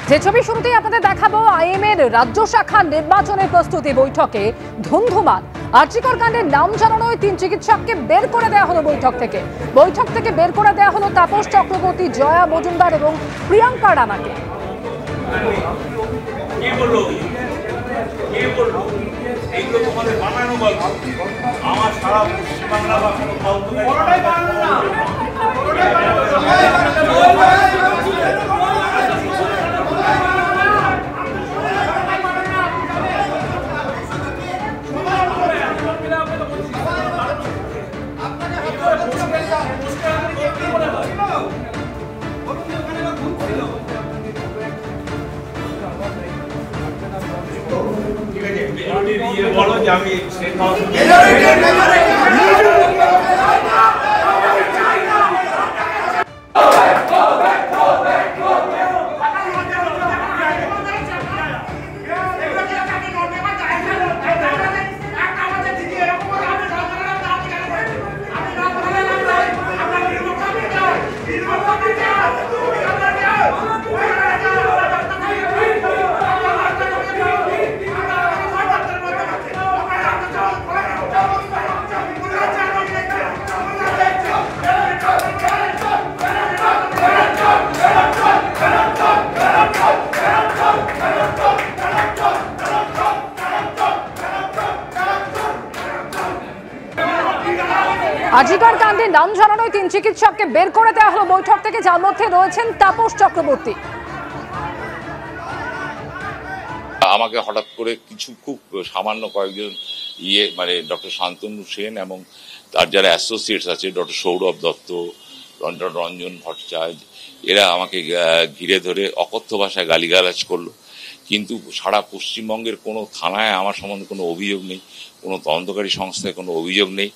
যে ছবি শুরুতেই আপনাদের দেখাবো, আইএমএর রাজ্য শাখার নির্বাচনের প্রস্তুতি বৈঠকে ধুন্ধুমার। আরজিকর কাণ্ডের নাম জানানো ওই 3 চিকিৎসককে বের করে দেওয়া হলো বৈঠক থেকে বের করে দেওয়া হলো তাপস চক্রবর্তী, জয়া মজুমদার এবং প্রিয়াঙ্কা রানাকে। বলো যে আমি আরজিকর কাণ্ডের নাম জানানো 3 চিকিৎসককে বের করে দেওয়া হলো বৈঠক থেকে, যার মধ্যে রয়েছেন তাপস চক্রবর্তী। আমাকে হঠাৎ করে কিছু খুব সামান্য কয়েকজন মানে ডক্টর শান্তনু সেন এবং তার যারা অ্যাসোসিয়েটস আছে, ডক্টর সৌরভ দত্ত, রঞ্জন ভট্টাচার্য, এরা আমাকে ঘিরে ধরে অকথ্য ভাষায় গালিগালাজ করলো। কিন্তু সারা পশ্চিমবঙ্গের কোনো থানায় আমার সম্বন্ধে কোনো অভিযোগ নেই, কোনো তদন্তকারী সংস্থায় কোনো অভিযোগ নেই।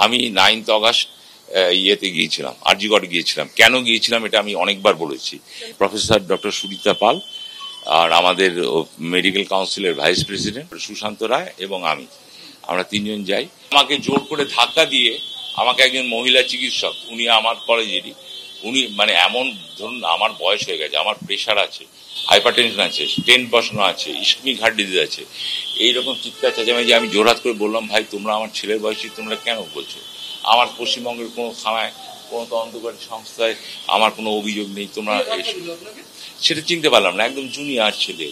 আমি 9 আগস্ট গিয়েছিলাম, আরজিকরে গিয়েছিলাম। কেন গিয়েছিলাম এটা আমি অনেকবার বলেছি। প্রফেসর ডক্টর সুরিতা পাল আর আমাদের মেডিকেল কাউন্সিলের ভাইস প্রেসিডেন্ট সুশান্ত রায় এবং আমরা 3 জন যাই। আমাকে জোর করে ধাক্কা দিয়ে আমাকে একজন মহিলা চিকিৎসক, উনি আমার কলেজেরই, উনি মানে এমন ধরুন আমার বয়স হয়ে গেছে, আমার প্রেশার আছে, হাইপারটেনশন আছে, স্টেন্ট বসানো আছে, ইস্কমিক হার্ট ডিজিজ আছে, এইরকম চিৎকার চেঁচামেচি। আমি জোরহাত করে বললাম, ভাই তোমরা আমার ছেলের বয়সী, তোমরা কেন বলছো? আমার পশ্চিমবঙ্গের কোনো থানায় কোনো তদন্তকারী সংস্থায় আমার কোনো অভিযোগ নেই, তোমরা সেটা চিনতে পারলাম না। একদম জুনিয়র ছেলে,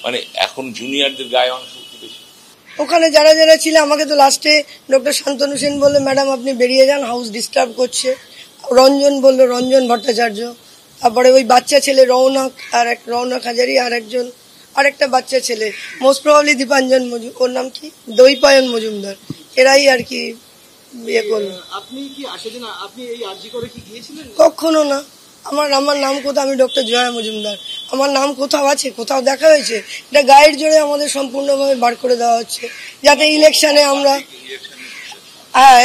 মানে এখন জুনিয়রদের গায়ে অনেক শক্তি বেশি। ওখানে যারা যারা ছিল, আমাকে তো লাস্টে ডক্টর শান্তনু সেন বললো, ম্যাডাম আপনি বেরিয়ে যান, হাউস ডিস্টার্ব করছে। রঞ্জন বললো, রঞ্জন ভট্টাচার্য। তারপরে ওই বাচ্চা ছেলে রৌনক হাজারি, আরেকটা বাচ্চা ছেলে, মোস্ট প্রবাবলি দীপাঞ্জন ওর নাম কি, দৈপায়ন মজুমদার, এরাই আর কি বিয়ে করলো। আপনি কি সেদিন আপনি এই আরজিকরে কি গিয়েছিলেন? কখনো না। আমার নাম কোথাও, আমি ডক্টর জয়া মজুমদার, আমার নাম কোথাও আছে? কোথাও দেখা হয়েছে? এটা গাইড জোরে আমাদের সম্পূর্ণভাবে বার করে দেওয়া হচ্ছে, যাতে ইলেকশনে আমরা,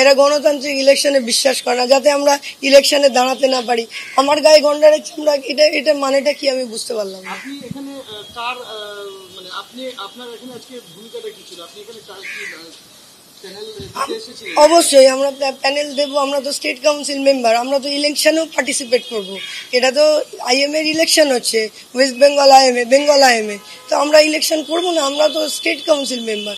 এরা গণতান্ত্রিক ইলেকশনে বিশ্বাস করে না, যাতে আমরা ইলেকশনে দাঁড়াতে না পারি। আমার গায়ে গন্ডারের চামড়া, এটা মানেটা কি আমি বুঝতে পারলাম না। আপনি এখানে কার মানে আপনার এখানে আজকে ভূমিকাটা কি ছিল? আপনি এখানে কার কি অবশ্যই আমরা প্যানেল দেবো। আমরা তো স্টেট কাউন্সিল মেম্বার, আমরা তো ইলেকশনেও পার্টিসিপেট করব। এটা তো আইএম এর ইলেকশন হচ্ছে, West Bengal IMA, Bengal IMA, তো আমরা ইলেকশন করবো না? আমরা তো স্টেট কাউন্সিল মেম্বার,